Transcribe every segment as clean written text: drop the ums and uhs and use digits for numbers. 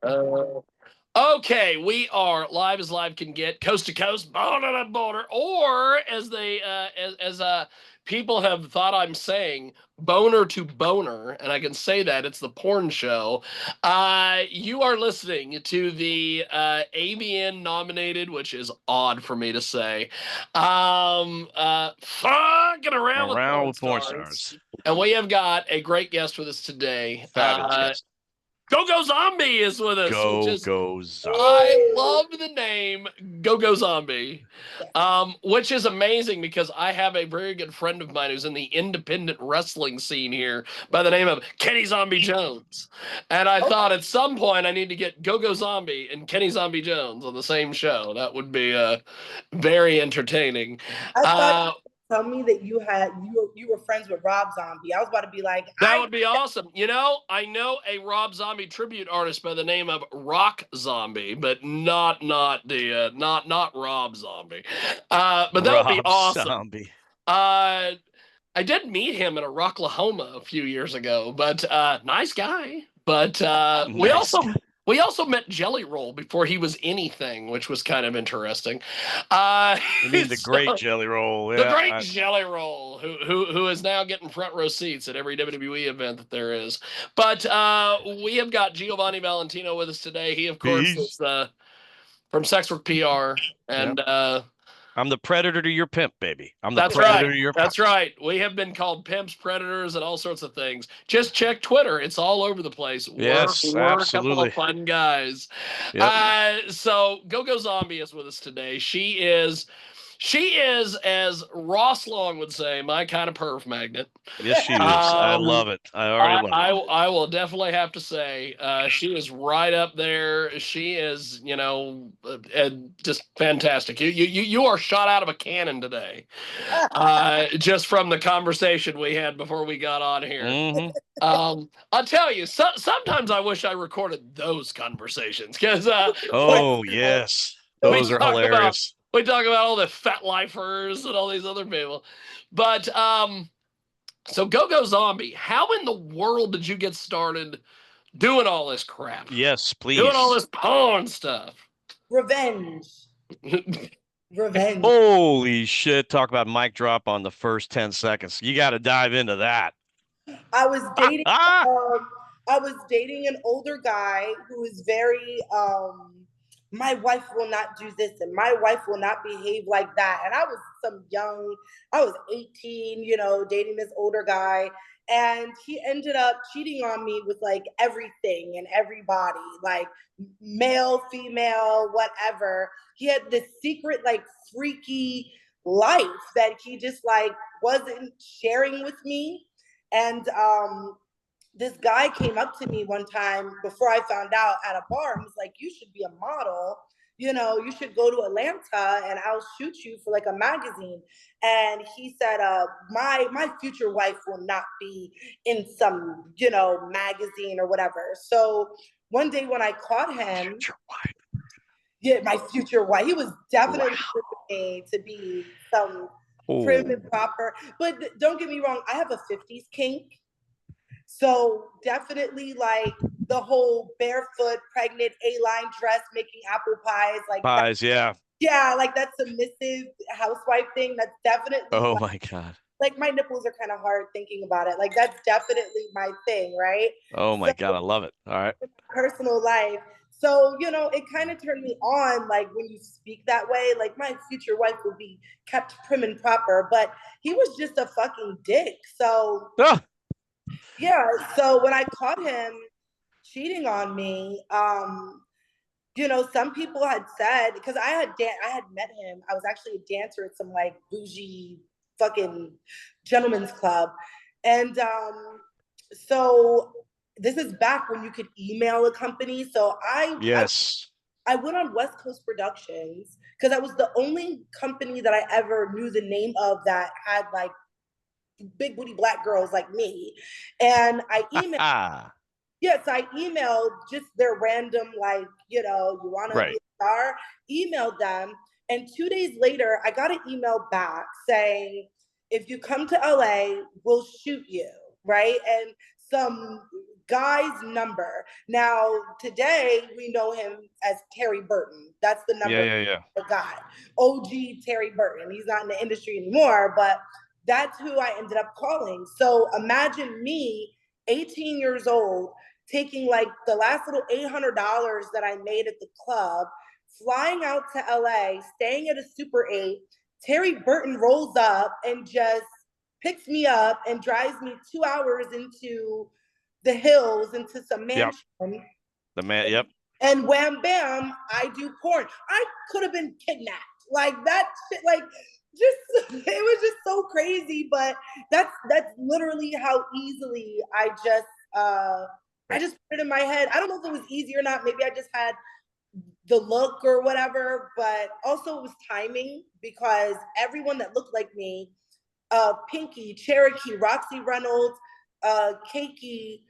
Uh, okay, we are live as live can get, coast to coast, border to border, or as they as people have thought I'm saying, boner to boner, and I can say that it's the porn show. You are listening to the AVN nominated, which is odd for me to say. Fucking around with porn Porn stars. stars. And we have got a great guest with us today. Fabulous guest. GoGo Zombie is with us. GoGo Zombi. I love the name GoGo Zombie, which is amazing because I have a very good friend of mine who's in the independent wrestling scene here by the name of Kenny Zombie Jones. And I thought at some point I need to get GoGo Zombie and Kenny Zombie Jones on the same show. That would be very entertaining. I thought tell me that you were friends with Rob Zombie. I was about to be like, that would be awesome. You know, I know a Rob Zombie tribute artist by the name of Rock Zombie, but not Rob Zombie. But that would be awesome. Zombie. I did meet him in Rocklahoma a few years ago, but nice guy. But we also met Jelly Roll before he was anything, which was kind of interesting. You mean the great Jelly Roll? Yeah, the great Jelly Roll, who is now getting front row seats at every WWE event that there is. But we have got Giovanni Valentino with us today. He, of course, is from Sexwork PR, and I'm the predator to your pimp, baby. That's right. We have been called pimps, predators, and all sorts of things. Just check Twitter. It's all over the place. Yes, we're absolutely. A couple of fun guys. Yep. So GoGo Zombie is with us today. She is, as Ross Long would say, my kind of perv magnet. Yes, she is. I love it. I already love it. I will definitely have to say she is right up there. She is, just fantastic. You are shot out of a cannon today, just from the conversation we had before we got on here. Mm-hmm. I'll tell you, sometimes I wish I recorded those conversations because. Yes, those are hilarious. We talk about all the fat lifers and all these other people. But so GoGo Zombie, how in the world did you get started doing all this crap? Yes, please. Doing all this porn stuff. Revenge. Holy shit. Talk about mic drop on the first 10 seconds. You got to dive into that. I was dating an older guy who was very my wife will not do this and my wife will not behave like that. And I was 18, dating this older guy. And he ended up cheating on me with like everything and everybody, like male, female, whatever. He had this secret, like freaky life that he just like wasn't sharing with me. And this guy came up to me one time before I found out at a bar and was like, you should be a model. You should go to Atlanta and I'll shoot you for like a magazine. And he said, my future wife will not be in some, magazine or whatever. So one day when I caught him, future wife. Yeah, my future wife. He was definitely looking to be some prim and proper. But don't get me wrong, I have a 50s kink. So definitely like the whole barefoot, pregnant, A-line dress, making apple pies. Like pies, yeah. Yeah, like that submissive housewife thing. That's definitely my God. Like my nipples are kind of hard thinking about it. Like that's definitely my thing, right? Oh my God, I love it. All right. Personal life. So, it kind of turned me on, like when you speak that way, like my future wife will be kept prim and proper, but he was just a fucking dick. So yeah, so when I caught him cheating on me, some people had said, because I had met him, I was actually a dancer at some like bougie fucking gentleman's club. And so this is back when you could email a company. So I went on West Coast Productions because that was the only company that I ever knew the name of that had like big booty black girls like me. And I emailed so I emailed just their random like, you want to be a star, emailed them. And 2 days later, I got an email back saying, if you come to LA, we'll shoot you, right? And some guy's number. Now, today we know him as Terry Burton. That's the number the guy. OG Terry Burton. He's not in the industry anymore, but that's who I ended up calling. So imagine me, 18 years old, taking like the last little $800 that I made at the club, flying out to LA, staying at a Super 8. Terry Burton rolls up and just picks me up and drives me 2 hours into the hills, into some mansion. Yep. And wham bam, I do porn. I could have been kidnapped. Like that shit, like just it was just so crazy. But that's literally how easily I just put it in my head. I don't know if it was easy or not. Maybe I just had the look or whatever, but also it was timing, because everyone that looked like me, Pinky, Cherokee, Roxy Reynolds, Keiki,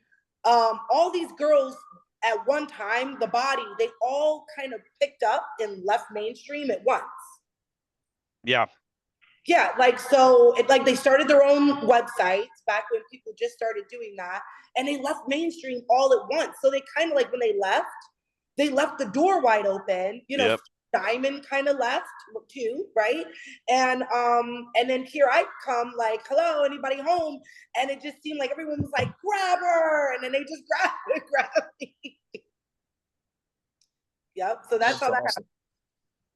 all these girls at one time, the body, they all kind of picked up and left mainstream at once. Yeah. Yeah, like, so like they started their own websites back when people just started doing that, and they left mainstream all at once. So they kind of like, when they left the door wide open, you know. Diamond kind of left too, right? And then here I come, like, hello, anybody home? And it just seemed like everyone was like, grab her, and then they just grabbed me. Yep. So that's how that happened.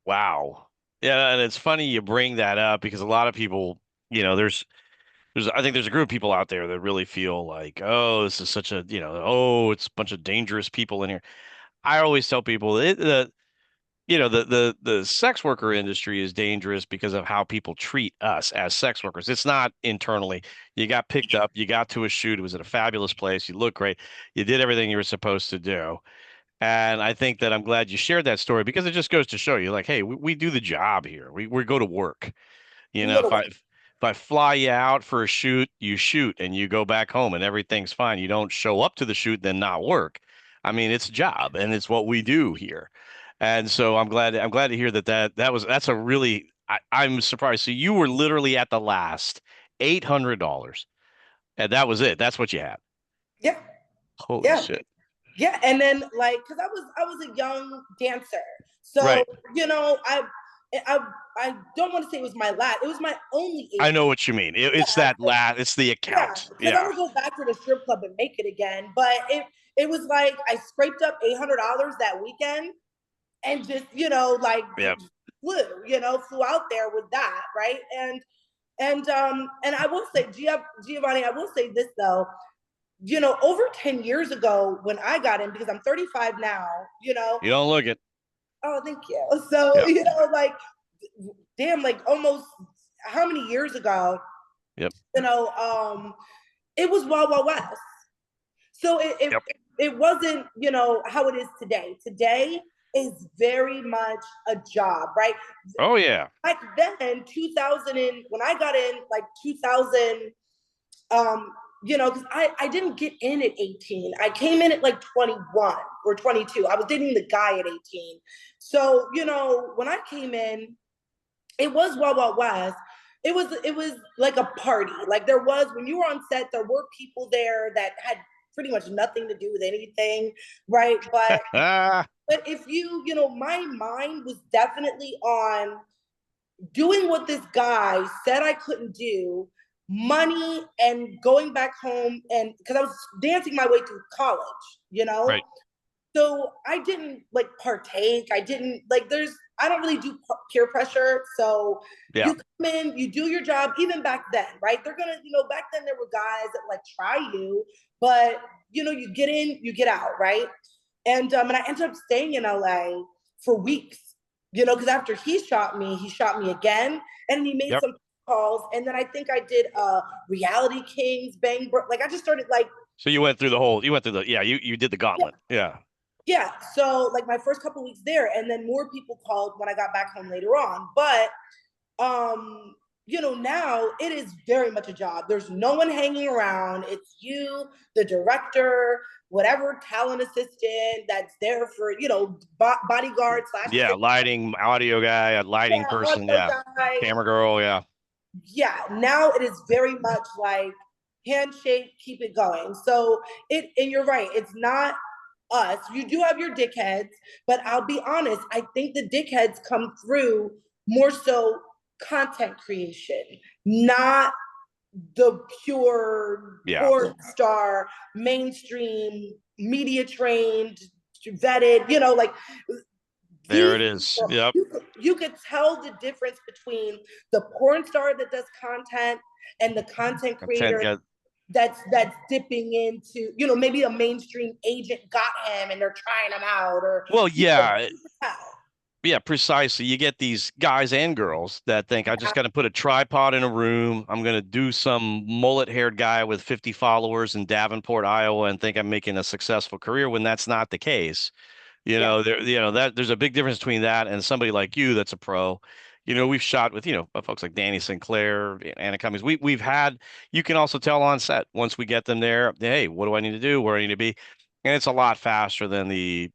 Wow. Yeah, and it's funny you bring that up, because a lot of people, you know, I think there's a group of people out there that really feel like, oh, this is such a, you know, oh, it's a bunch of dangerous people in here. I always tell people the sex worker industry is dangerous because of how people treat us as sex workers. It's not internally. You got picked up, you got to a shoot, it was at a fabulous place, you look great, you did everything you were supposed to do. And I think that I'm glad you shared that story, because it just goes to show you, like, hey, we do the job here. We go to work. You know, if I fly you out for a shoot, you shoot and you go back home and everything's fine. You don't show up to the shoot, then not work. I mean, it's a job and it's what we do here. And so I'm glad to hear that's a really, I'm surprised. So you were literally at the last $800, and that was it. That's what you had. Yeah. Holy shit. Yeah. And then, like, because I was a young dancer. So, you know, I don't want to say it was my last. It was my only. I know what you mean. It's it's the account. Yeah. I would go back to the strip club and make it again. But it was like I scraped up $800 that weekend and just, you know, like flew out there with that. Right. And I will say, Giovanni, I will say this though, you know, over 10 years ago when I got in, because I'm 35 now, you know. You don't look it. Oh, thank you. So, you know, like, damn, like almost how many years ago? Yep. You know, it was Wild Wild West. So it wasn't, you know, how it is today. Today is very much a job, right? Oh yeah. Back then, 2000 when I got in, like 2000, you know, because I didn't get in at 18. I came in at like 21 or 22. I was dating the guy at 18. So, you know, when I came in, it was Wild Wild West. It was like a party. Like there was, when you were on set, there were people there that had pretty much nothing to do with anything, right? But but if you know, my mind was definitely on doing what this guy said I couldn't do, money, and going back home, and because I was dancing my way through college, you know? Right. So I didn't like partake. I didn't like, I don't really do peer pressure. So you come in, you do your job, even back then, right? They're gonna, you know, back then there were guys that like try you, but you know, you get in, you get out, right? And I ended up staying in LA for weeks, you know, because after he shot me again, and he made some calls, and then I think I did Reality Kings, Bang, like I just started like. So you went through you did the gauntlet, Yeah, so like my first couple weeks there, and then more people called when I got back home later on. But you know, now it is very much a job. There's no one hanging around. It's you, the director, whatever talent assistant that's there for, you know, bodyguard / lighting, audio guy, a lighting person, guy. Camera girl, Yeah, now it is very much like handshake, keep it going. So and you're right, it's not us. You do have your dickheads, but I'll be honest, I think the dickheads come through more so content creation, not the pure porn star, mainstream, media trained, vetted, like there it is. People, Yep. You could tell the difference between the porn star that does content and the content creator that's dipping into, maybe a mainstream agent got him and they're trying him out, or yeah, precisely. You get these guys and girls that think I just got to put a tripod in a room. I'm going to do some mullet-haired guy with 50 followers in Davenport, Iowa, and think I'm making a successful career when that's not the case. There's a big difference between that and somebody like you that's a pro. We've shot with, folks like Danny Sinclair, Anna Cummings. We've had, you can also tell on set once we get them there, hey, what do I need to do? Where do I need to be? And it's a lot faster than the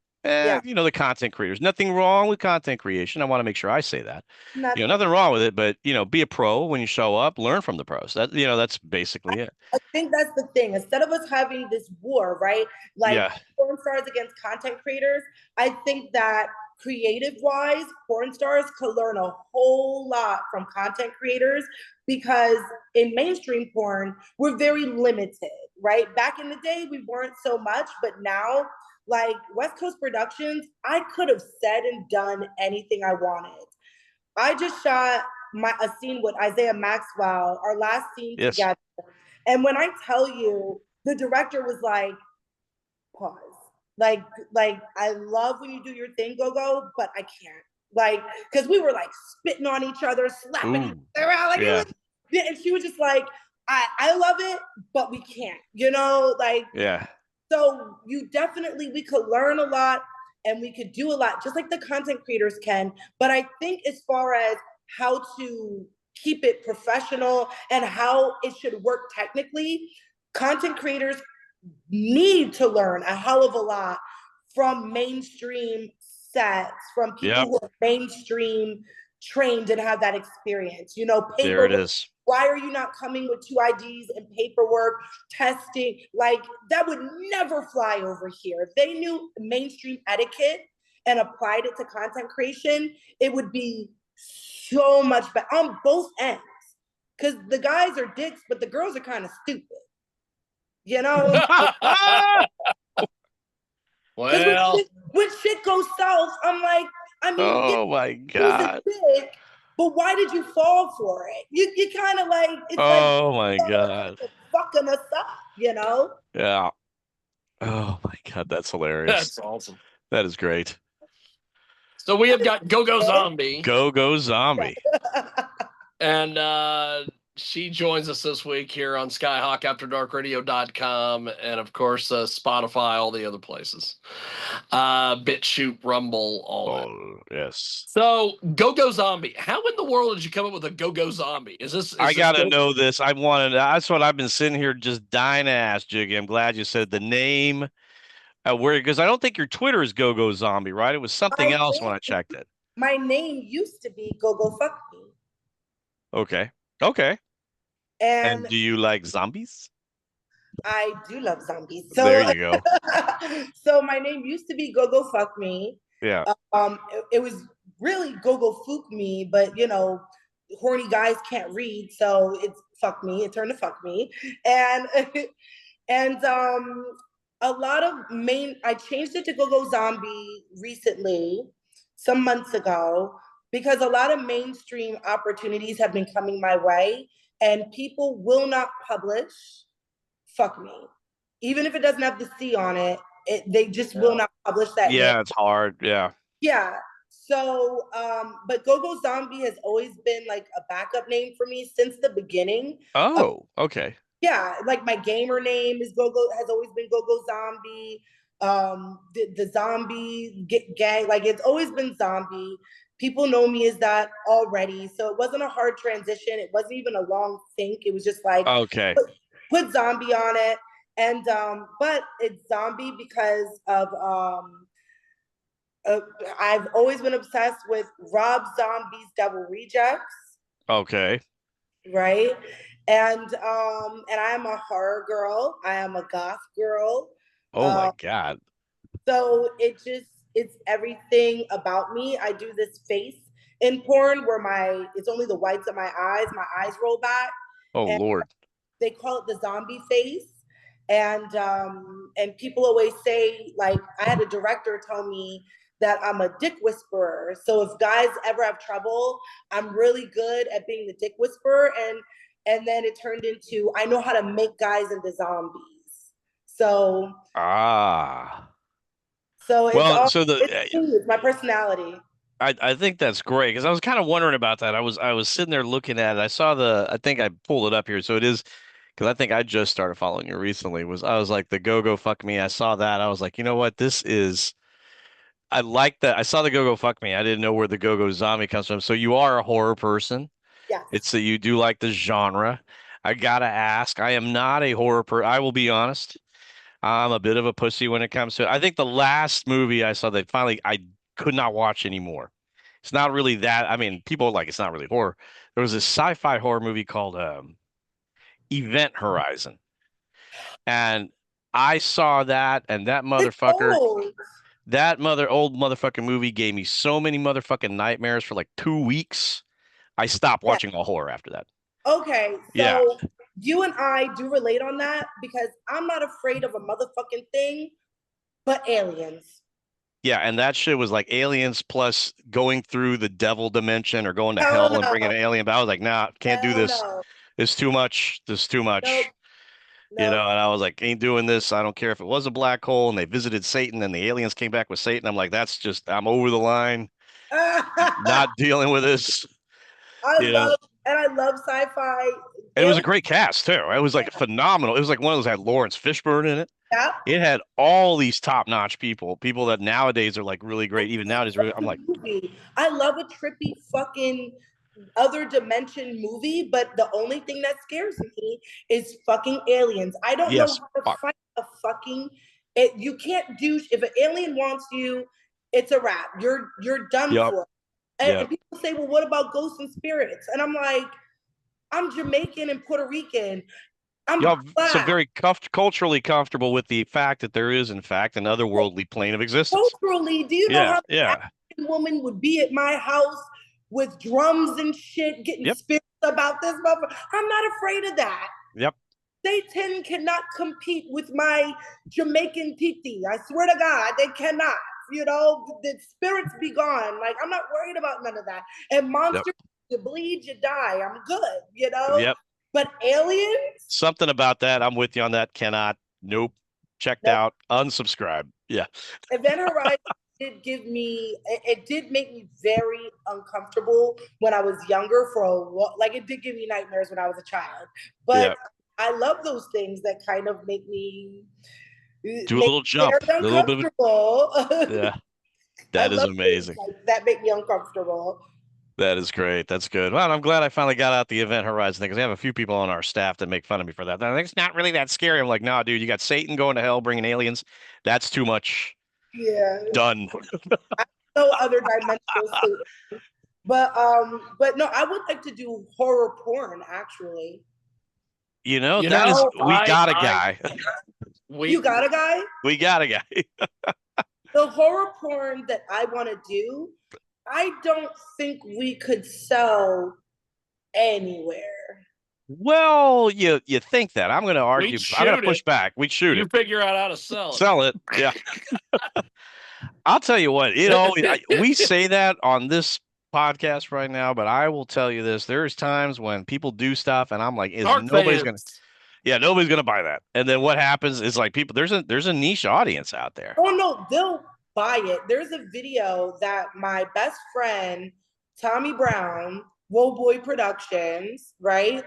content creators. Nothing wrong with content creation. I want to make sure I say that. Nothing wrong with it, but be a pro when you show up, learn from the pros. That's basically it. I think that's the thing. Instead of us having this war, right? Porn stars against content creators, I think that creative wise, porn stars could learn a whole lot from content creators, because in mainstream porn, we're very limited, right? Back in the day, we weren't so much, but now, like West Coast Productions, I could have said and done anything I wanted. I just shot a scene with Isaiah Maxwell, our last scene together. And when I tell you, the director was like, pause. Like, I love when you do your thing, GoGo, but I can't. Because we were spitting on each other, slapping each other around. And she was just like, I love it, but we can't, So we could learn a lot and we could do a lot, just like the content creators can. But I think as far as how to keep it professional and how it should work technically, content creators need to learn a hell of a lot from mainstream sets, from people who are mainstream trained and have that experience. There it is. Why are you not coming with 2 IDs and paperwork, testing? That would never fly over here. If they knew mainstream etiquette and applied it to content creation, it would be so much better on both ends. Because the guys are dicks, but the girls are kind of stupid. Well, when shit goes south, I'm like, oh my God. Dick, but why did you fall for it? You kind of it's my God. Fucking us up, Yeah. Oh my God, that's hilarious. That's awesome. That is great. So we have got GoGo Zombi. GoGo Zombi. And she joins us this week here on Skyhawk After Dark Radio.com, and of course Spotify, all the other places. BitChute, Rumble, all that. Yes. So GoGo Zombi. How in the world did you come up with a GoGo Zombie? I gotta know this. That's what I've been sitting here just dying to ask, Jiggy. I'm glad you said the name. Because I don't think your Twitter is GoGo Zombie, right? It was something else when I checked it. My name used to be GoGo Fuck Me. Okay. And do you like zombies? I do love zombies. So there you go. So my name used to be GoGo Fuck Me. Yeah. It was really GoGo Fook Me, but horny guys can't read, so it's Fuck Me. It turned to Fuck Me, and a lot of I changed it to GoGo Zombie recently, some months ago, because a lot of mainstream opportunities have been coming my way, and people will not publish Fuck Me. Even if it doesn't have the C on it, they just will not publish that. Yeah, name. It's hard. Yeah. Yeah. So, but GoGo Zombie has always been a backup name for me since the beginning. Oh, okay. Yeah, my gamer name is has always been GoGo Zombie. The zombie gang, it's always been Zombie. People know me as that already, so it wasn't a hard transition. It wasn't even a long think. It was just okay, put Zombie on it, and but it's Zombie because of I've always been obsessed with Rob Zombie's Devil Rejects. Okay. Right. And I am a horror girl. I am a goth girl. Oh my God. So it's everything about me. I do this face in porn where it's only the whites of my eyes roll back. Oh Lord. They call it the zombie face. And people always say, like, I had a director tell me that I'm a dick whisperer. So if guys ever have trouble, I'm really good at being the dick whisperer. And then it turned into, I know how to make guys into zombies. So it's my personality. I think that's great because I was kind of wondering about that. I was sitting there looking at it. I think I pulled it up here. So it is, because I think I just started following you recently. I was like the GoGo Fuck Me. I saw that. I was like, you know what? I like that. I saw the GoGo Fuck Me. I didn't know where the GoGo Zombie comes from. So you are a horror person. Yes. It's that you do like the genre. I gotta ask. I am not a horror I will be honest. I'm a bit of a pussy when it comes to it. I think the last movie I saw that finally I could not watch anymore. It's not really that. I mean, people are like it's not really horror. There was this sci-fi horror movie called Event Horizon. And I saw that, and that motherfucker, old motherfucking movie gave me so many motherfucking nightmares for like 2 weeks. I stopped watching all horror after that. Okay, so you and I do relate on that because I'm not afraid of a motherfucking thing, but aliens. Yeah, and that shit was like aliens plus going through the devil dimension or going to hell and bringing an alien. But I was like, nah, can't do this. No. It's too much. This is too much. Nope. You know, and I was like, ain't doing this. I don't care if it was a black hole and they visited Satan and the aliens came back with Satan. I'm like, I'm over the line. Not dealing with this. I love sci-fi. And it was a great cast too. It was like phenomenal. It was like one of those that had Lawrence Fishburne in it. Yeah. It had all these top-notch people that nowadays are like really great. Even nowadays, I'm like, I love a trippy fucking other dimension movie, but the only thing that scares me is fucking aliens. I don't know how to fight a fucking. You can't do if an alien wants you, it's a wrap. You're done for. And people say, well, what about ghosts and spirits? And I'm like, I'm Jamaican and Puerto Rican. So very culturally comfortable with the fact that there is, in fact, an otherworldly plane of existence. Culturally, do you know how an African woman would be at my house with drums and shit, getting spirits about this motherfucker? I'm not afraid of that. Yep. Satan cannot compete with my Jamaican titi. I swear to God, they cannot. You know, the spirits be gone. Like, I'm not worried about none of that. And monsters, you bleed, you die. I'm good, you know? Yep. But aliens? Something about that. I'm with you on that. Cannot. Nope. Checked out. Unsubscribe. Yeah. Event Horizon did it did make me very uncomfortable when I was younger for a while. Like, it did give me nightmares when I was a child. But I love those things that kind of make me do a little jump, a little bit of, yeah. That is amazing. That make me uncomfortable. That is great. That's good. Well, I'm glad I finally got out the Event Horizon thing because I have a few people on our staff that make fun of me for that. I think it's not really that scary. I'm like, no, dude, you got Satan going to hell, bringing aliens. That's too much. Yeah. Done. No other dimensional Satan. But no, I would like to do horror porn actually. We got a guy. You got a guy? We got a guy. The horror porn that I want to do, I don't think we could sell anywhere. Well, you think that. I'm going to argue. I'm going to push back. We'd shoot it. You figure out how to sell it. Sell it. Yeah. I'll tell you what, we say that on this podcast right now, but I will tell you this. There's times when people do stuff and I'm like, nobody's going to buy that. And then what happens is like there's a niche audience out there. Oh no, they'll buy it. There's a video that my best friend, Tommy Brown, Whoa Boy Productions, right?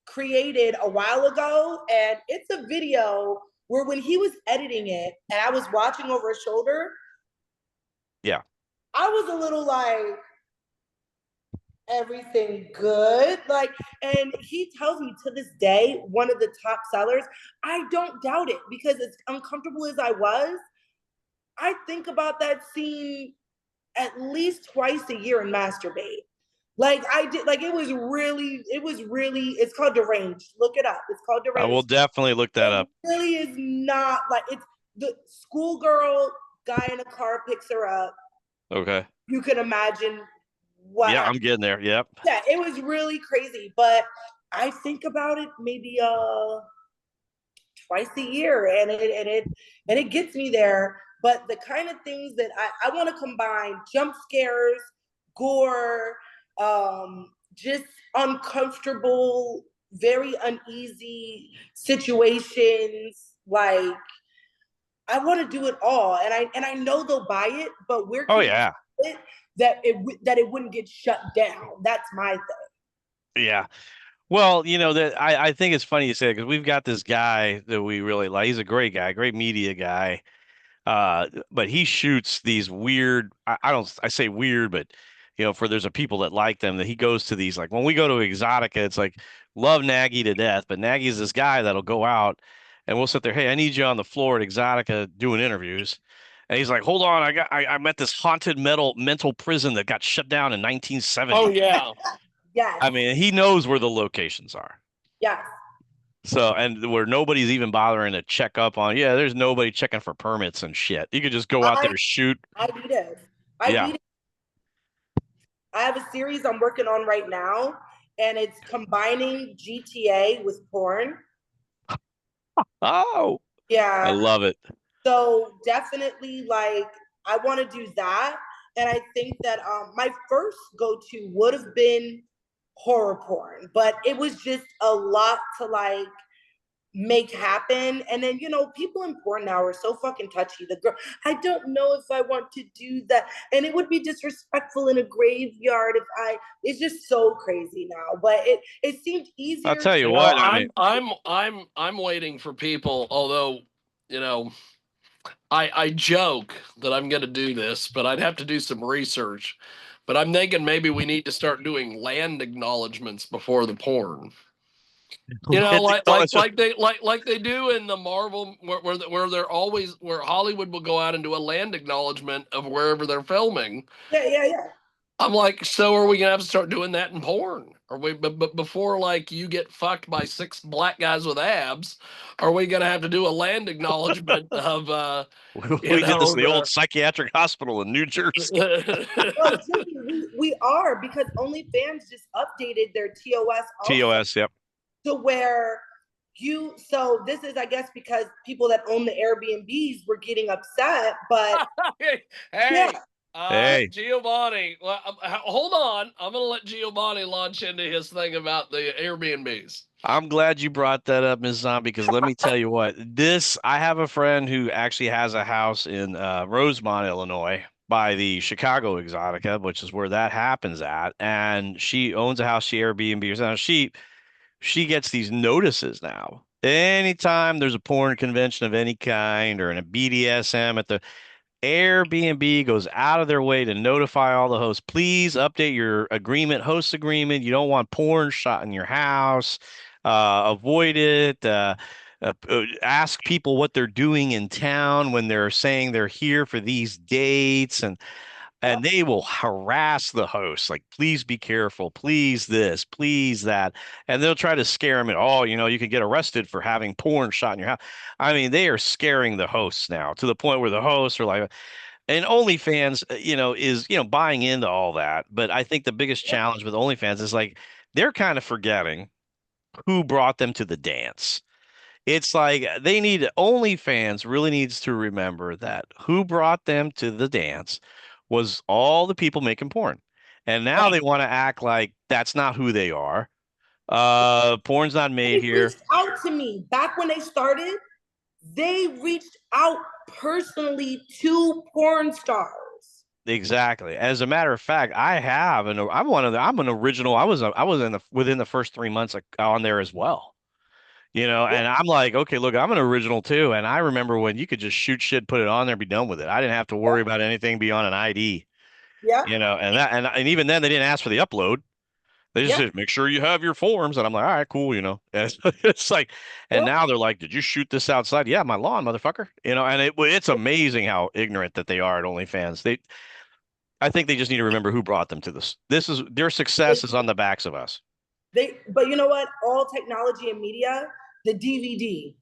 Created a while ago. And it's a video where when he was editing it and I was watching over his shoulder. Yeah. I was a little like, everything good? Like, and he tells me to this day, one of the top sellers. I don't doubt it because as uncomfortable as I was, I think about that scene at least twice a year and masturbate. Like I did, like it was really, it's called Deranged. Look it up. It's called I Deranged. will definitely look that up. It really is not like it's the schoolgirl guy in a car picks her up. Okay. You can imagine what. Yeah, I'm getting there. Yep. Yeah, it was really crazy, but I think about it maybe twice a year, and it gets me there. But the kind of things that I want to combine: jump scares, gore, just uncomfortable, very uneasy situations. Like I want to do it all, and I know they'll buy it, but where can it that it wouldn't get shut down? That's my thing. Yeah. Well, that I think it's funny you say it because we've got this guy that we really like. He's a great guy, great media guy. But he shoots these weird, I say weird, but for there's a people that like them that he goes to these, like when we go to Exotica, it's like love Nagy to death, but Nagy's this guy that'll go out and we'll sit there. Hey, I need you on the floor at Exotica doing interviews. And he's like, hold on, I'm at this haunted mental prison that got shut down in 1970. Oh yeah. Yes. I mean, he knows where the locations are. Yes. So, and where nobody's even bothering to check up on, there's nobody checking for permits and shit. You could just go out there, shoot. I need it. I have a series I'm working on right now, and it's combining GTA with porn. Oh, yeah. I love it. So definitely, like, I want to do that. And I think that my first go-to would have been horror porn, but it was just a lot to like make happen. And then people in porn now are so fucking touchy. The girl, I don't know if I want to do that, and it would be disrespectful in a graveyard if it's just so crazy now. But it seemed easier. I'll tell you what, I'm waiting for people, although I joke that I'm going to do this, but I'd have to do some research. But I'm thinking maybe we need to start doing land acknowledgments before the porn. Like they do in the Marvel, where Hollywood will go out and do a land acknowledgement of wherever they're filming. Yeah. I'm like, so are we gonna have to start doing that in porn? Are we? But before, like, you get fucked by 6 black guys with abs, are we gonna have to do a land acknowledgement of? We did this in the old psychiatric hospital in New Jersey. Well, we are, because OnlyFans just updated their TOS. TOS, yep. To where so this is, I guess, because people that own the Airbnbs were getting upset, but hey, Giovanni, hold on. I'm going to let Giovanni launch into his thing about the Airbnbs. I'm glad you brought that up, Ms. Zombie, because let me tell you what, I have a friend who actually has a house in Rosemont, Illinois, by the Chicago Exotica, which is where that happens at. And she owns a house, she Airbnbs. Now, she gets these notices now. Anytime there's a porn convention of any kind or a BDSM at the Airbnb goes out of their way to notify all the hosts. Please update your host agreement. You don't want porn shot in your house. Avoid it. Ask people what they're doing in town when they're saying they're here for these dates, and they will harass the host, like, please be careful, please this, please that. And they'll try to scare them. You can get arrested for having porn shot in your house. I mean, they are scaring the hosts now to the point where the hosts are like, and OnlyFans, is, buying into all that. But I think the biggest challenge with OnlyFans is like, they're kind of forgetting who brought them to the dance. It's like OnlyFans really needs to remember that who brought them to the dance was all the people making porn. And now they want to act like that's not who they are. Porn's not made here. Reached out to me back when they started. They reached out personally to porn stars. Exactly. As a matter of fact, I'm an original. I was within the first 3 months on there as well. And I'm like, okay, look, I'm an original too. And I remember when you could just shoot shit, put it on there, be done with it. I didn't have to worry about anything beyond an ID. Yeah. And even then they didn't ask for the upload. They just said, make sure you have your forms. And I'm like, all right, cool. And it's like, and now they're like, did you shoot this outside? Yeah, my lawn, motherfucker. And it's amazing how ignorant that they are at OnlyFans. I think they just need to remember who brought them to this. Their success is on the backs of us. But you know what? All technology and media, the DVD.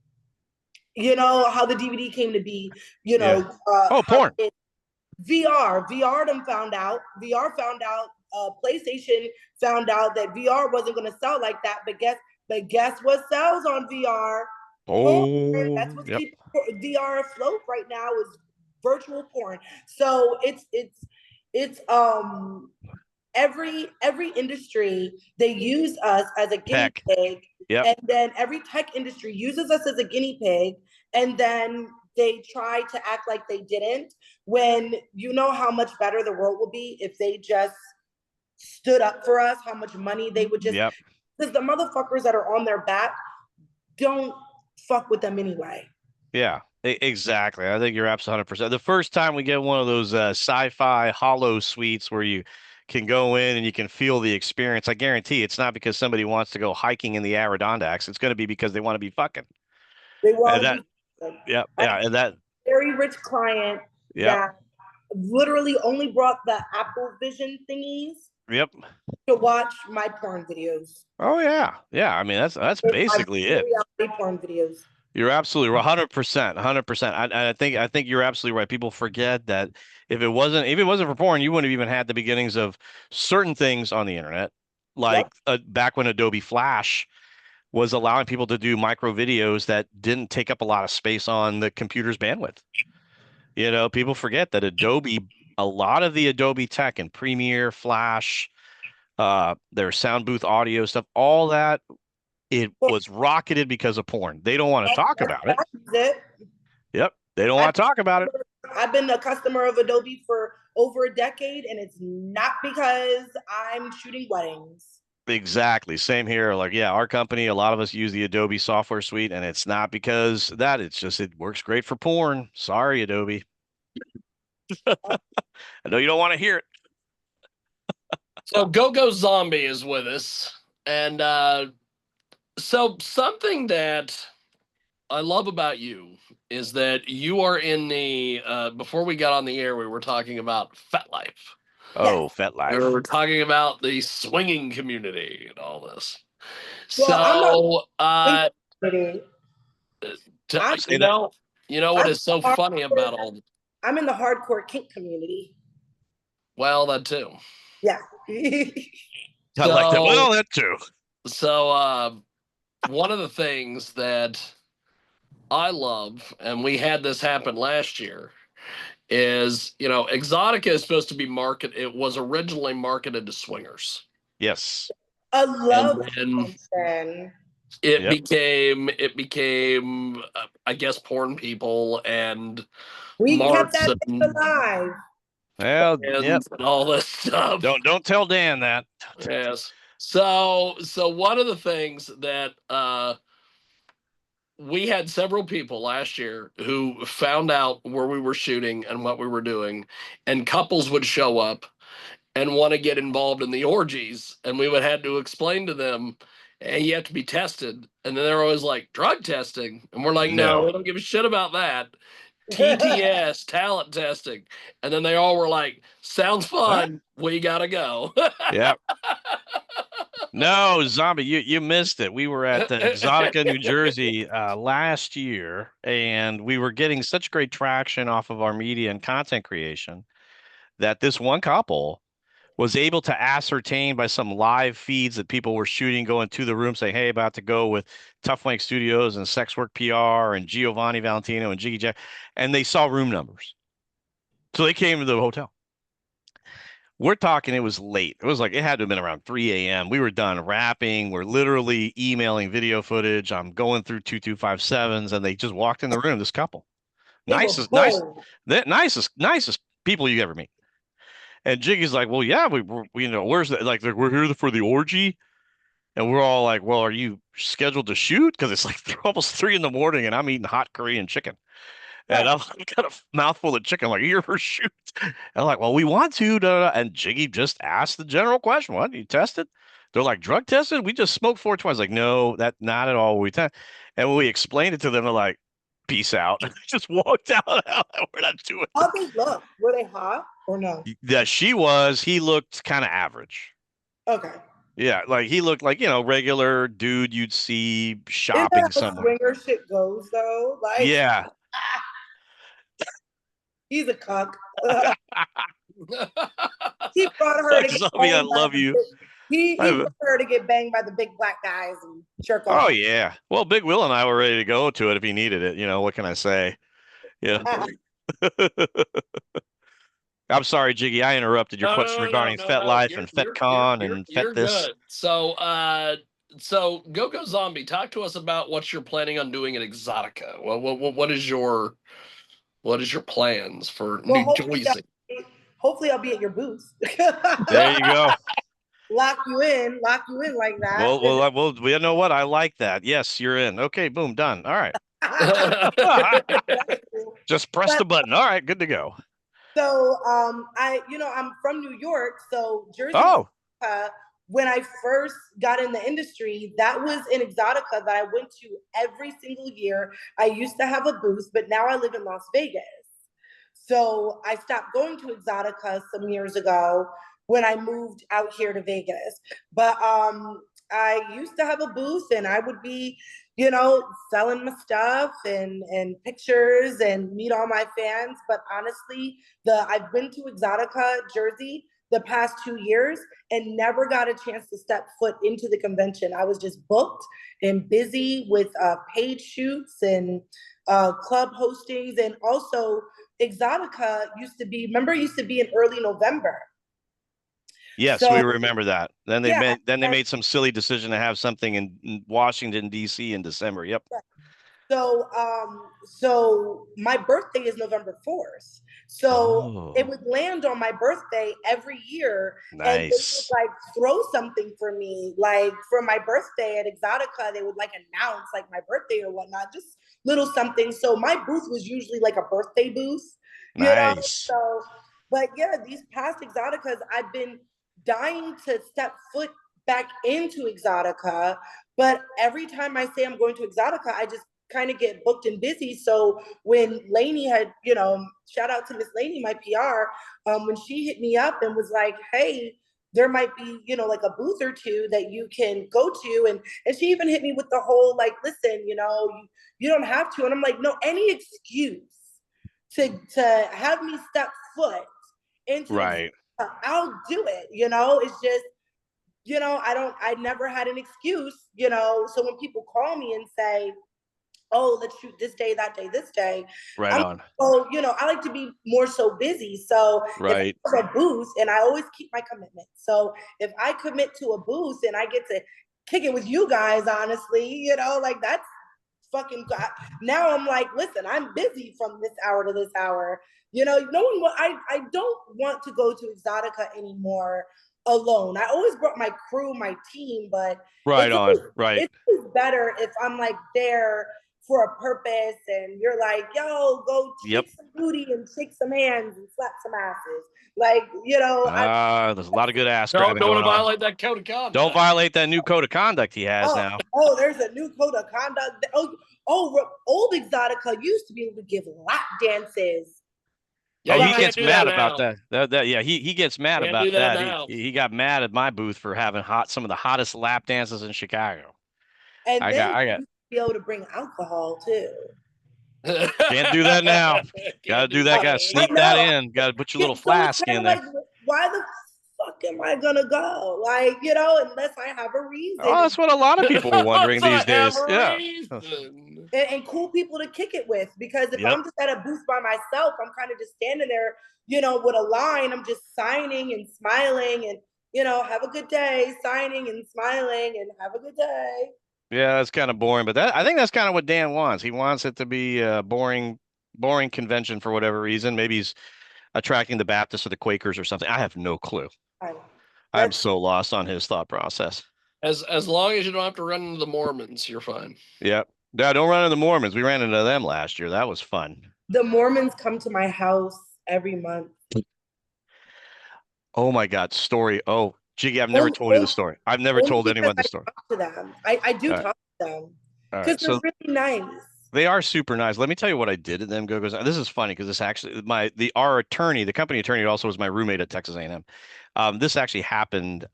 You know how the DVD came to be. You know, porn. VR them found out. VR found out. PlayStation found out that VR wasn't going to sell like that. But guess what sells on VR? Porn. That's what's keeping VR afloat right now is virtual porn. So it's every industry, they use us as a guinea pig. Yep. And then every tech industry uses us as a guinea pig, and then they try to act like they didn't, when you know how much better the world will be if they just stood up for us, how much money they would just, because the motherfuckers that are on their back don't fuck with them anyway. Yeah, exactly. I think you're absolutely 100%. The first time we get one of those sci-fi hollow suites where you can go in and you can feel the experience, I guarantee it's not because somebody wants to go hiking in the Adirondacks. It's going to be because they want to be fucking. They want to be. And that very rich client that literally only brought the Apple Vision thingies. Yep. To watch my porn videos. Oh yeah. I mean that's basically it. Porn videos. You're absolutely 100%. I think you're absolutely right. People forget that if it wasn't for porn, you wouldn't have even had the beginnings of certain things on the internet, like back when Adobe Flash was allowing people to do micro videos that didn't take up a lot of space on the computer's bandwidth. You know, people forget that a lot of the Adobe tech and Premiere, Flash, their sound booth audio stuff, all that, it was rocketed because of porn. They don't want to talk about it. Yep. They don't want to talk about it. I've been a customer of Adobe for over a decade, and it's not because I'm shooting weddings. Exactly. Same here. Like, our company, a lot of us use the Adobe software suite, and it's not because of that. It's just, it works great for porn. Sorry, Adobe. I know you don't want to hear it. So GoGo Zombi is with us. And so something that I love about you is that you are in the, before we got on the air, we were talking about FetLife. Oh, FetLife. We were talking about the swinging community and all this. Well, you know what is so funny about all this? I'm in the hardcore kink community. Well, that too. Yeah. I like that. Well, that too. So one of the things that I love, and we had this happen last year, is, Exotica is supposed to be it was originally marketed to swingers. Yes. I love it became I guess porn people and we kept that alive. Well, and all this stuff. Don't tell Dan that. Yes. So one of the things that we had several people last year who found out where we were shooting and what we were doing, and couples would show up and want to get involved in the orgies, and we would have to explain to them, hey, you have to be tested. And then they're always like, drug testing? And we're like, no, we don't give a shit about that. TTS, talent testing. And then they all were like, sounds fun. We gotta go. Yep. No, Zombie, you missed it. We were at Exotica, New Jersey last year, and we were getting such great traction off of our media and content creation that this one couple was able to ascertain by some live feeds that people were shooting, going to the room saying, hey, about to go with Tough Wank Studios and Sex Work PR and Giovanni Valentino and Jiggy Jaguar, and they saw room numbers. So they came to the hotel. We're talking, it was late. It was like, it had to have been around 3 a.m. We were done wrapping. We're literally emailing video footage. I'm going through 2257s, and they just walked in the room, this couple. Nicest people you ever meet. And Jiggy's like, well, yeah, we where's that? Like, we're here for the orgy. And we're all like, well, are you scheduled to shoot? Because it's like almost 3 a.m. and I'm eating hot Korean chicken. And I've got a mouthful of chicken. Like, you're for shoot. And I'm like, well, we want to. And Jiggy just asked the general question. What? You tested? They're like, drug tested? We just smoked 420. I was like, no, that not at all. And when we explained it to them, they're like, peace out. Just walked out. We're not doing it. How they look? Were they hot or no? Yeah, she was. He looked kind of average. Okay. Yeah, like he looked like, regular dude you'd see shopping Isn't that how somewhere. swinger shit goes though? Like, Yeah. he's a cuck. He brought her to get Zombie, I banged by love the you. He brought her to get banged by the big black guys and jerk off. Oh yeah. Well, Big Will and I were ready to go to it if he needed it. What can I say? Yeah. I'm sorry, Jiggy. I interrupted your question regarding FetLife and FetCon and you're FetThis. good. So GoGo Zombie, talk to us about what you're planning on doing at Exotica. What is your plans for New Jersey? Hopefully, I'll be at your booth. There you go. Lock you in like that. Well, you know what? I like that. Yes, you're in. Okay, boom, done. All right. Just press the button. All right, good to go. So, I'm from New York, so Jersey. Oh. When I first got in the industry, that was in Exotica that I went to every single year. I used to have a booth, but now I live in Las Vegas. So I stopped going to Exotica some years ago when I moved out here to Vegas. But I used to have a booth and I would be, selling my stuff and pictures and meet all my fans. But honestly, I've been to Exotica, Jersey, the past 2 years and never got a chance to step foot into the convention. I was just booked and busy with paid shoots and club hostings. And also Exotica used to be in early November. Yes, we remember that. Then they made some silly decision to have something in Washington, D.C. in December. Yep. So my birthday is November 4th. So it would land on my birthday every year. Nice. And they would throw something for me. Like for my birthday at Exotica, they would announce my birthday or whatnot, just little something. So my booth was usually a birthday booth. Nice. So, but yeah, these past Exoticas, I've been dying to step foot back into Exotica. But every time I say I'm going to Exotica, I just kind of get booked and busy. So when Lainey had, shout out to Miss Lainey, my PR, when she hit me up and was like, hey, there might be, a booth or two that you can go to. And she even hit me with the whole, listen, you don't have to. And I'm like, no, any excuse to have me step foot into right. I'll do it. It's just, I never had an excuse, so when people call me and say, oh, let's shoot this day, that day, this day. Right on. Oh, I like to be more so busy. So right. If I have a booth, and I always keep my commitment. So if I commit to a booth and I get to kick it with you guys, honestly, that's fucking God. Now I'm like, listen, I'm busy from this hour to this hour. No one. I don't want to go to Exotica anymore alone. I always brought my crew, my team, but right. It's better if I'm there for a purpose and you're like, yo, go shake some booty and shake some hands and slap some asses. There's a lot of good ass grabbing. Don't violate that code of conduct. Don't violate that new code of conduct he has now. Oh, there's a new code of conduct. Old Exotica used to be able to give lap dances. Yeah, he gets mad about that. He gets mad about that. He got mad at my booth for having some of the hottest lap dances in Chicago. And I got be able to bring alcohol too. Can't do that now. Gotta do that. Gotta sneak that in. Gotta put your little flask in there. Why the fuck am I gonna go? Unless I have a reason. Oh, that's what a lot of people are wondering these days. Yeah. And cool people to kick it with, because if I'm just at a booth by myself, I'm kind of just standing there, with a line. I'm just signing and smiling and, have a good day, signing and smiling and have a good day. Yeah, that's kind of boring, but I think that's kind of what Dan wants. He wants it to be a boring convention for whatever reason. Maybe he's attracting the Baptists or the Quakers or something. I have no clue. I'm so lost on his thought process. As long as you don't have to run into the Mormons, you're fine. Yep. No, don't run into the Mormons. We ran into them last year. That was fun. The Mormons come to my house every month. Oh my God, story. Oh, Jiggy, I've never told you the story. I've never told anyone the story. I talk to them. I do talk to them because they're really nice. They are super nice. Let me tell you what I did at them GoGo Zombi. This is funny because this actually our attorney, the company attorney, also was my roommate at Texas A&M. This actually happened.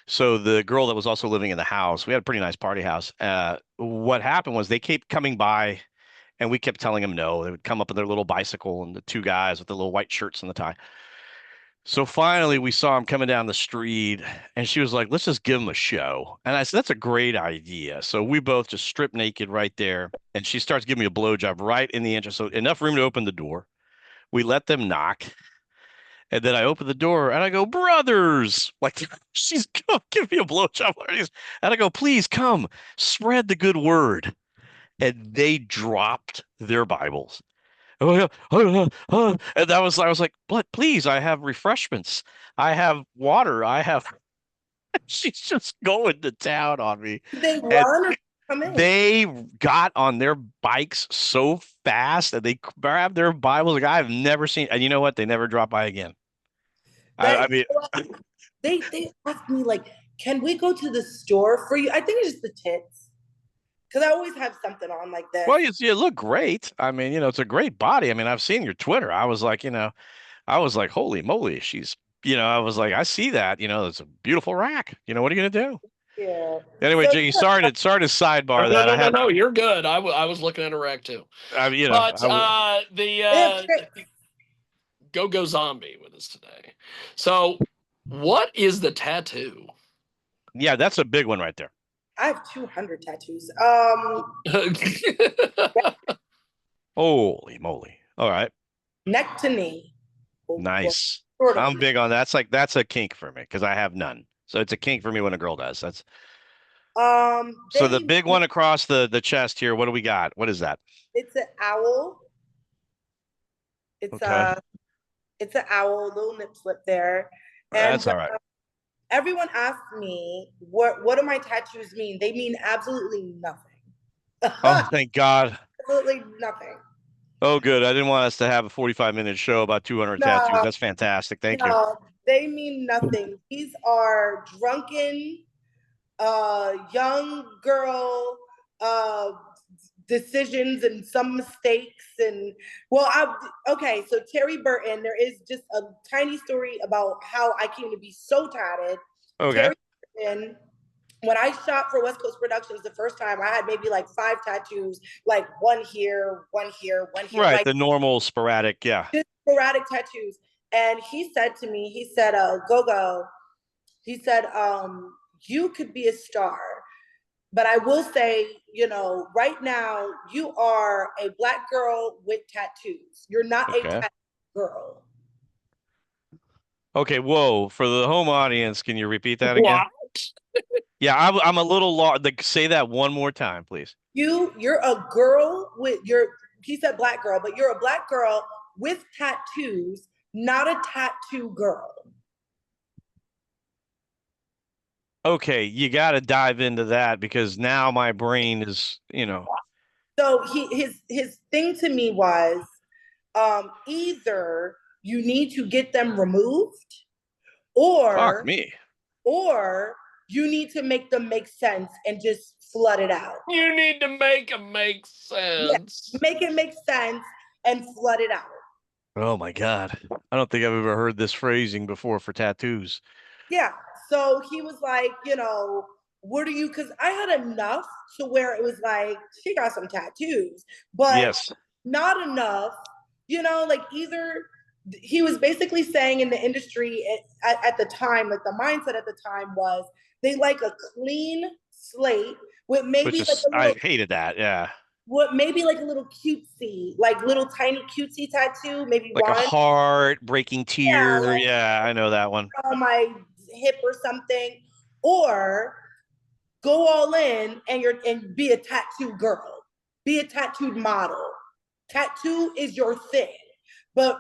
So the girl that was also living in the house, we had a pretty nice party house. What happened was they kept coming by, and we kept telling them no. They would come up in their little bicycle, and the two guys with the little white shirts and the tie. So finally, we saw him coming down the street, and she was like, "Let's just give him a show." And I said, "That's a great idea." So we both just stripped naked right there, and she starts giving me a blowjob right in the entrance, so enough room to open the door. We let them knock, and then I open the door, and I go, "Brothers!" Like she's gonna give me a blowjob, and I go, "Please come, spread the good word." And they dropped their Bibles. Oh yeah, and I was like, "But please, I have refreshments, I have water, I have." She's just going to town on me, They and run or come in? they got on their bikes so fast and they grabbed their Bibles like I've never seen. And you know what? They never dropped by again. I mean, they asked me like, "Can we go to the store for you?" I think it's just the tits, because I always have something on like this. well, you look great. I mean, it's a great body. I mean, I've seen your Twitter. I was like, holy moly, I was like, I see that. It's a beautiful rack. What are you gonna do? Yeah. Anyway, So, Jiggy, sorry to sidebar No, that. no, no, no. You're good. I was looking at a rack too. I mean, But yeah, GoGo Zombie with us today. So, what is the tattoo? yeah, that's a big one right there. I have 200 tattoos. Holy moly! All right, Neck to knee. nice. Sort of. I'm big on that. That's a kink for me because I have none. So it's a kink for me when a girl does. So the big one across the chest here. What do we got? What is that? It's an owl. It's Okay. it's an owl, little nip slip there. That's And all right. everyone asks me what do my tattoos mean? They mean absolutely nothing. Oh, thank God. Absolutely nothing. Oh, good. I didn't want us to have a 45-minute show about 200 tattoos. That's fantastic. Thank you. They mean nothing. These are drunken, young girl decisions and some mistakes. And okay, so Terry Burton, there is just a tiny story about how I came to be so tatted. Okay. Terry Burton, when I shot for West Coast Productions the first time, I had maybe like 5 tattoos, like one here, one here, one here. Right, like, the normal sporadic, yeah. Just sporadic tattoos. And he said to me, he said, "GoGo," he said, "you could be a star. But I will say, right now, you are a Black girl with tattoos. You're not a tattoo girl." Okay, whoa. For the home audience, can you repeat that again? What? Yeah, I'm a little lost. Like, say that one more time, please. You're a girl he said Black girl, but you're a Black girl with tattoos, not a tattoo girl. Okay, you got to dive into that because now my brain is, So his thing to me was, either you need to get them removed, fuck me, or you need to make them make sense and just flood it out. You need to make them make sense. Yeah, make it make sense and flood it out. Oh my God. I don't think I've ever heard this phrasing before for tattoos. Yeah. So he was like, what are you? Because I had enough to where it was like, she got some tattoos, but yes, not enough, like either he was basically saying in the industry at the time, like the mindset at the time was they like a clean slate with maybe I hated that. Yeah. What maybe like a little cutesy, like little tiny cutesy tattoo, maybe like one. a heart breaking tear. Yeah, I know that one. On my hip or something, or go all in and be a tattoo girl, be a tattooed model. Tattoo is your thing, but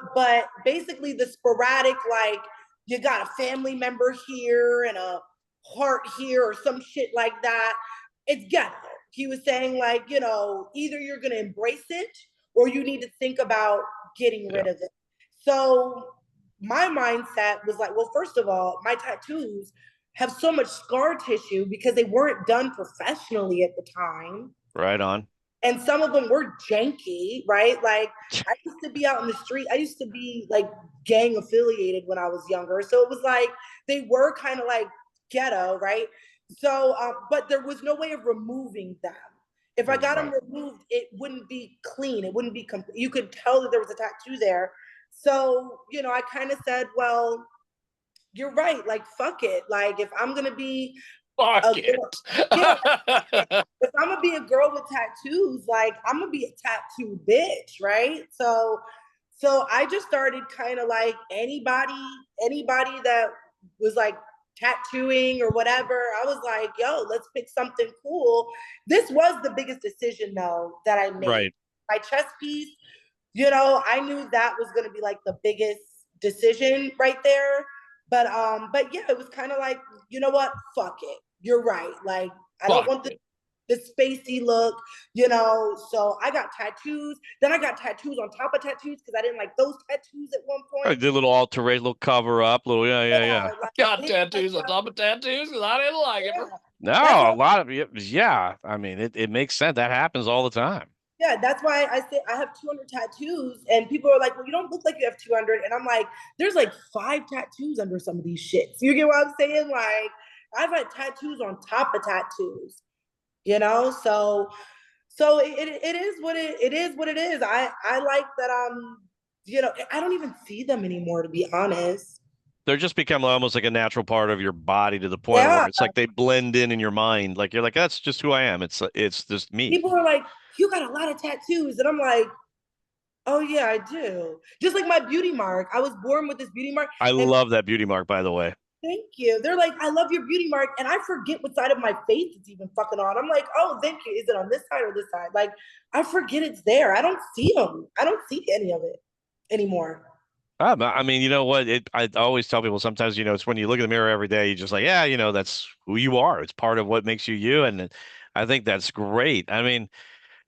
basically the sporadic, like you got a family member here and a heart here or some shit like that. It's ghetto. He was saying like, either you're gonna embrace it or you need to think about getting rid of it. So my mindset was like, well, first of all, my tattoos have so much scar tissue because they weren't done professionally at the time. Right on. and some of them were janky, right? Like I used to be out in the street. I used to be like gang affiliated when I was younger. So it was like, they were kind of like ghetto, right? So, but there was no way of removing them. If I got them removed, it wouldn't be clean. It wouldn't be, you could tell that there was a tattoo there. So, you know, I kind of said, well, you're right. Like, fuck it. Like, if I'm going to be Fuck it. Yeah, if I'm going to be a girl with tattoos, like, I'm going to be a tattoo bitch, right? So I just started kind of like anybody that was like tattooing or whatever, I was like, yo, let's pick something cool. This was the biggest decision though that I made. Right. My chest piece, you know, I knew that was going to be like the biggest decision right there. But yeah, it was kind of like, you know what? Fuck it. You're right. Like, I don't want the spacey look, you know. So I got tattoos. Then I got tattoos on top of tattoos because I didn't like those tattoos at one point. I did a little alteration, little cover up, little yeah. Like, got tattoos on top of tattoos because I didn't like it. No, a lot of it. Yeah, I mean, it makes sense. That happens all the time. Yeah, that's why I say I have 200 tattoos, and people are like, well, you don't look like you have 200. And I'm like, there's like 5 tattoos under some of these shits. You get what I'm saying? Like, I've had tattoos on top of tattoos, you know? So it is what it is. I like that, you know, I don't even see them anymore, to be honest. They're just become almost like a natural part of your body to the point where it's like they blend in your mind. Like, you're like, that's just who I am. It's just me. People are like, you got a lot of tattoos. And I'm like, oh yeah, I do. Just like my beauty mark. I was born with this beauty mark. I love that beauty mark, by the way. Thank you. They're like, I love your beauty mark. And I forget what side of my face it's even fucking on. I'm like, oh, thank you. Is it on this side or this side? Like, I forget it's there. I don't see them. I don't see any of it anymore. I mean, you know what? I always tell people sometimes, you know, it's when you look in the mirror every day, you're just like, yeah, you know, that's who you are. It's part of what makes you you. And I think that's great. I mean,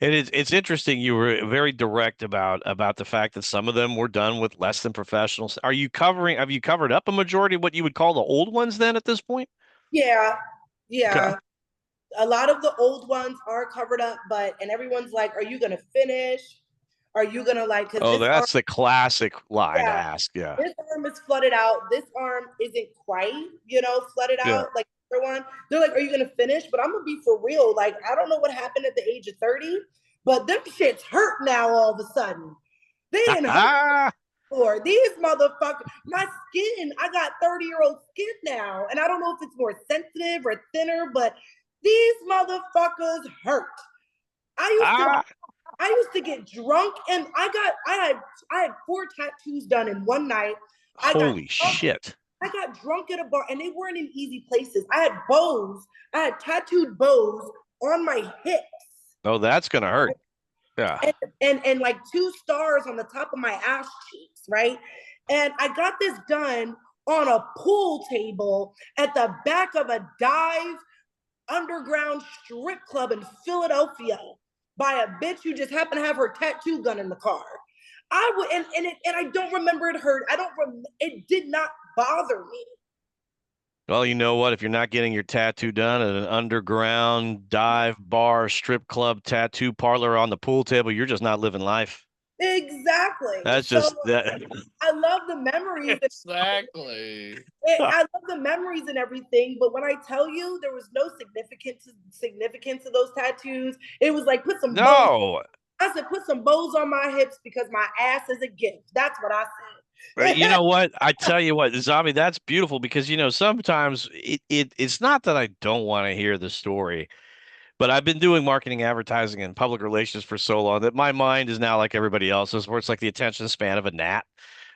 it's interesting. You were very direct about the fact that some of them were done with less than professionals. Have you covered up a majority of what you would call the old ones then at this point? Yeah. Okay. A lot of the old ones are covered up, and everyone's like, are you going to finish? Are you going to like, that's the classic line to ask. Yeah. This arm is flooded out. This arm isn't quite, you know, flooded out like the other one. They're like, are you going to finish? But I'm going to be for real. Like, I don't know what happened at the age of 30, but them shits hurt now all of a sudden. They didn't hurt before. These motherfuckers, my skin, I got 30-year-old skin now. And I don't know if it's more sensitive or thinner, but these motherfuckers hurt. I used to get drunk, and I had 4 tattoos done in one night. Holy shit. I got drunk at a bar, and they weren't in easy places. I had bows. I had tattooed bows on my hips. Oh, that's gonna hurt. Yeah. And like 2 stars on the top of my ass cheeks, right? And I got this done on a pool table at the back of a dive underground strip club in Philadelphia by a bitch who just happened to have her tattoo gun in the car. And I don't remember it hurt. It did not bother me. Well, you know what? If you're not getting your tattoo done at an underground dive bar, strip club, tattoo parlor on the pool table, you're just not living life. Exactly. That's just that. I love the memories. Exactly. I love the memories and everything, but when I tell you there was no significance to those tattoos, it was like put some bows. I said put some bows on my hips because my ass is a gift. That's what I said. You know what? I tell you what, Zombie, that's beautiful because, you know, sometimes it's not that I don't want to hear the story, but I've been doing marketing, advertising, and public relations for so long that my mind is now like everybody else's, where it's like the attention span of a gnat,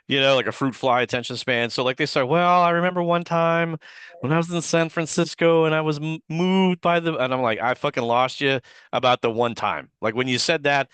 you know, like a fruit fly attention span. So like they say, well, I remember one time when I was in San Francisco and I was moved by and I'm like, I fucking lost you about the one time. Like when you said that,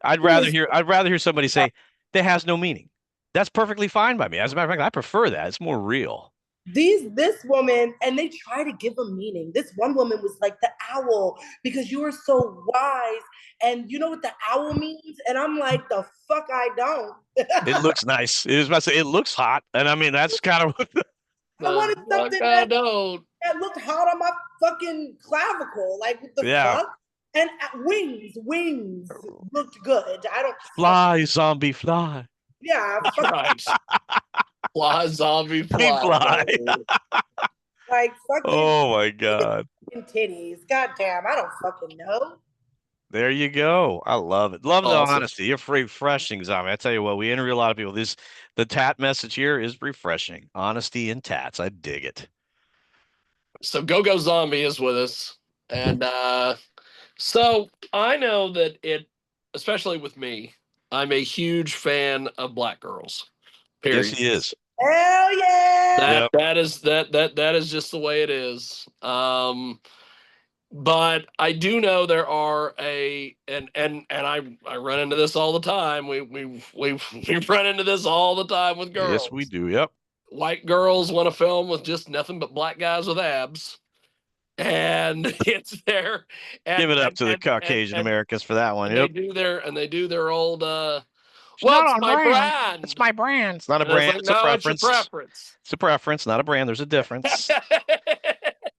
I'd rather hear somebody say that has no meaning. That's perfectly fine by me. As a matter of fact, I prefer that. It's more real. This woman, and they try to give a meaning. This one woman was like the owl because you are so wise, and you know what the owl means? And I'm like, the fuck I don't. It looks nice. It looks hot, and I mean that's kind of. I wanted something that looked hot on my fucking clavicle. Like what the fuck? And wings looked good. I don't fly, zombie, fly. Yeah, right. Fly, zombie, They fly. Like fucking. Oh my God. Titties. God damn, I don't fucking know. There you go. I love it. Love the Awesome. honesty. You're refreshing, Zombie. I tell you what, we interview a lot of people. The tat message here is refreshing. Honesty and tats. I dig it. So GoGo Zombie is with us. And so I know that especially with me, I'm a huge fan of black girls. Period. Yes, he is. Hell yeah. That is just the way it is. But I do know there are I run into this all the time. We run into this all the time with girls. Yes, we do. Yep. White girls want a film with just nothing but black guys with abs. And it's there. Give it up to the Caucasian Americans for that one. Yep. They do their old it's my brand. It's my brand. It's not a brand. It's a preference. It's your preference. It's a preference, not a brand. There's a difference.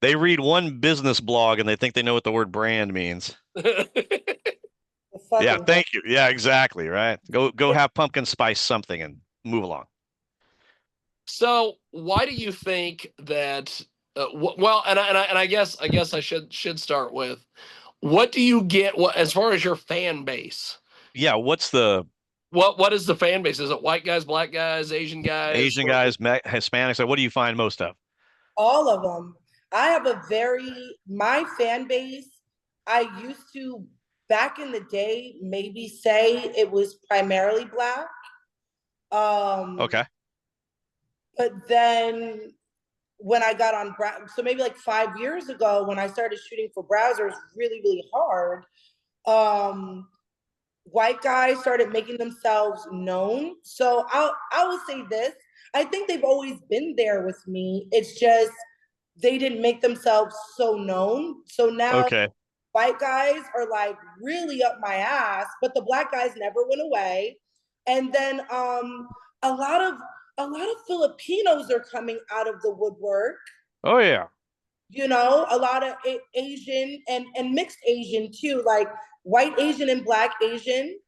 They read one business blog and they think they know what the word brand means. Yeah, thank you. Yeah, exactly. Right. Go have pumpkin spice something and move along. So why do you think that? Well, and I guess I should start with, what do you get? What, as far as your fan base? Yeah. What's the what is the fan base? Is it white guys, black guys, Asian guys? Asian guys, Hispanics. What do you find most of? All of them. I have my fan base, I used to, back in the day, maybe say it was primarily black. Okay. But then when I got on, so maybe like 5 years ago, when I started shooting for browsers really, really hard, white guys started making themselves known. So I will say this. I think they've always been there with me. It's just they didn't make themselves so known. So now white guys are like really up my ass, but the black guys never went away. And then a lot of Filipinos are coming out of the woodwork. Oh yeah. You know, a lot of Asian and mixed Asian too, like white Asian and black Asian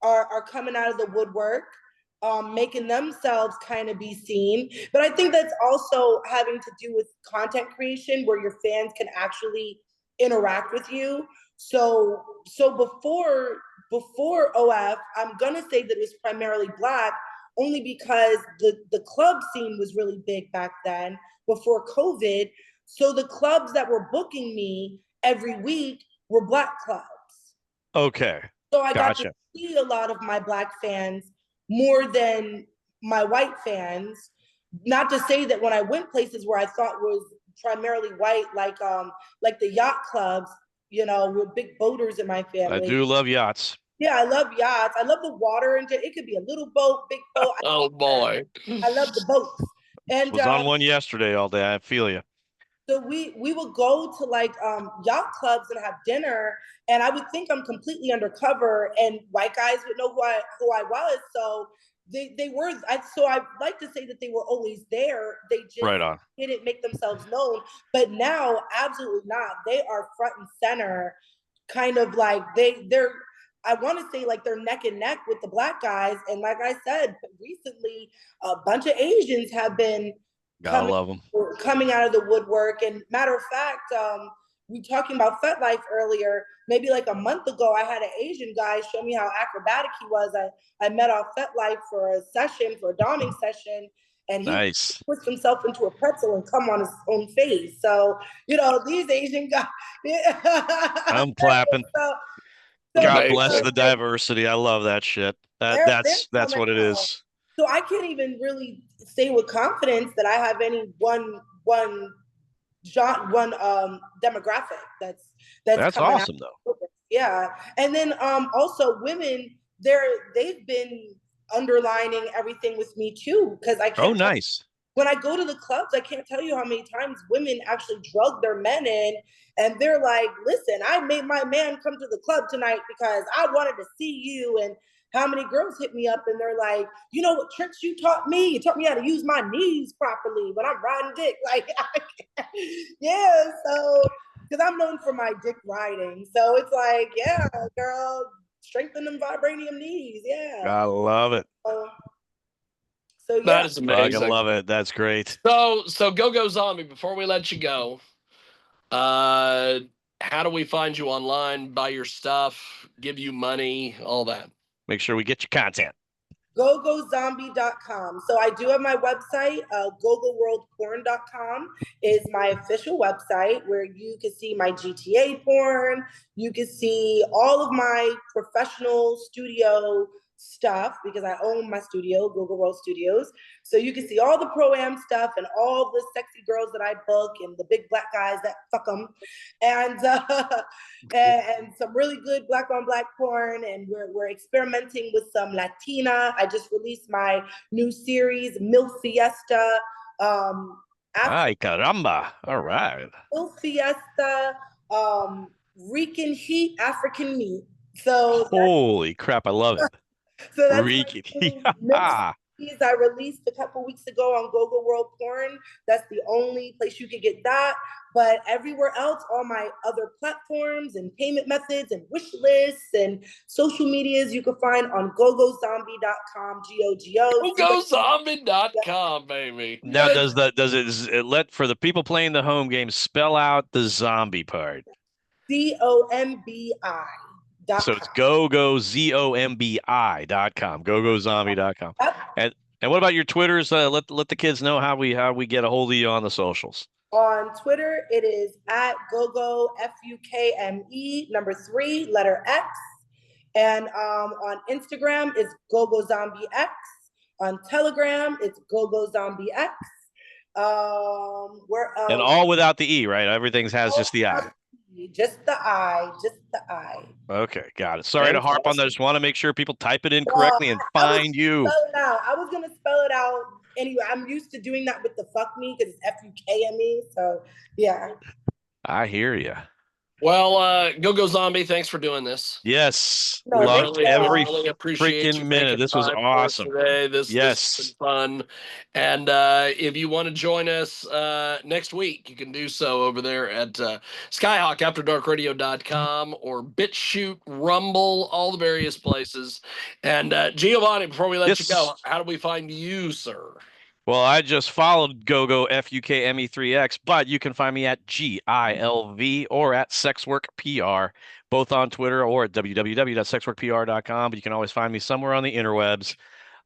are coming out of the woodwork, making themselves kind of be seen. But I think that's also having to do with content creation, where your fans can actually interact with you. So before OF, I'm gonna say that it was primarily black, only because the club scene was really big back then, before COVID. So the clubs that were booking me every week were black clubs. Okay. So I got to see a lot of my black fans more than my white fans. Not to say that when I went places where I thought was primarily white, like the yacht clubs, you know, with big boaters in my family. I do love yachts. Yeah, I love yachts. I love the water, and it could be a little boat, big boat. Oh boy, I love the boats. And was on one yesterday all day. I feel you. So we would go to like yacht clubs and have dinner, and I would think I'm completely undercover, and white guys would know who I was. So they were. So I like to say that they were always there. They just didn't make themselves known. But now, absolutely not. They are front and center, kind of like they're. I want to say like they're neck and neck with the black guys. And like I said, recently, a bunch of Asians have been coming out of the woodwork. And matter of fact, we talking about FetLife earlier, maybe like a month ago, I had an Asian guy show me how acrobatic he was. I met off FetLife for a doming session, and he puts himself into a pretzel and come on his own face. So, you know, these Asian guys. I'm clapping. God bless the diversity. I love that shit. That's what it is. So I can't even really say with confidence that I have any one demographic that's awesome though. Yeah, and then also women, they've been underlining everything with me too, because I can't. Oh, nice. When I go to the clubs, I can't tell you how many times women actually drug their men in, and they're like, listen, I made my man come to the club tonight because I wanted to see you. And how many girls hit me up and they're like, you know what tricks you taught me? You taught me how to use my knees properly when I'm riding dick. Like, yeah, because I'm known for my dick riding. So it's like, yeah, girl, strengthen them vibranium knees. Yeah. I love it. So yeah. That is amazing. I love it. That's great. So GoGo Zombie, before we let you go, how do we find you online, buy your stuff, give you money, all that? Make sure we get your content. GoGoZombie.com. So I do have my website. GoGoWorldPorn.com is my official website where you can see my GTA porn. You can see all of my professional studio stuff because I own my studio, GoGo World Studios. So you can see all the pro-am stuff and all the sexy girls that I book and the big black guys that fuck them. And some really good black on black porn. And we're experimenting with some Latina. I just released my new series, Milf Fiesta. Ay, caramba. All right. Milf Fiesta, Rican Heat, African Meat. So holy crap, I love it. So that's Rican Heat. I released a couple weeks ago on GoGo World Porn. That's the only place you can get that. But everywhere else, all my other platforms and payment methods and wish lists and social medias you can find on GoGoZombie.com, GOGO. GoGoZombie.com, baby. Now, does it let for the people playing the home game spell out the zombie part? ZOMBI. So it's GoGoZombi.com, GoGoZombie.com. And what about your Twitters? Let the kids know how we get a hold of you on the socials. On Twitter, it is at GoGo FUKME 3 letter X. And on Instagram, it's GoGo Zombie X. On Telegram, it's GoGo Zombie X. And all without the E, right? Everything has just the I. Just the I. Okay, got it. Sorry to harp on that. I just want to make sure people type it in correctly and find you. I was going to spell it out anyway. I'm used to doing that with the fuck me because it's FUKME. So, yeah. I hear you. Well, GoGo Zombie, thanks for doing this. Yes. Loved every freaking minute. This was awesome. Today. This has been fun. And if you want to join us next week, you can do so over there at Skyhawk After Dark Radio.com or BitChute, Rumble, all the various places. And Giovanni, before we let you go, how do we find you, sir? Well, I just followed GoGo FUKME3X, but you can find me at GILV or at SexWorkPR, both on Twitter or at www.sexworkpr.com. But you can always find me somewhere on the interwebs,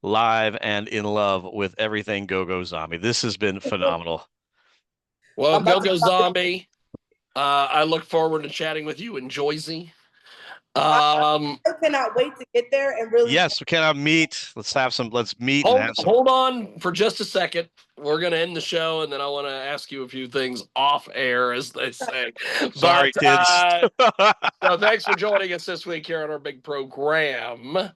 live and in love with everything GoGo Zombie. This has been phenomenal. Well, GoGo Zombie, I look forward to chatting with you in Jersey. I cannot wait to get there and really. Yes, we cannot meet. Let's meet. Hold on for just a second. We're going to end the show, and then I want to ask you a few things off air, as they say. Sorry, kids. So thanks for joining us this week here on our big program.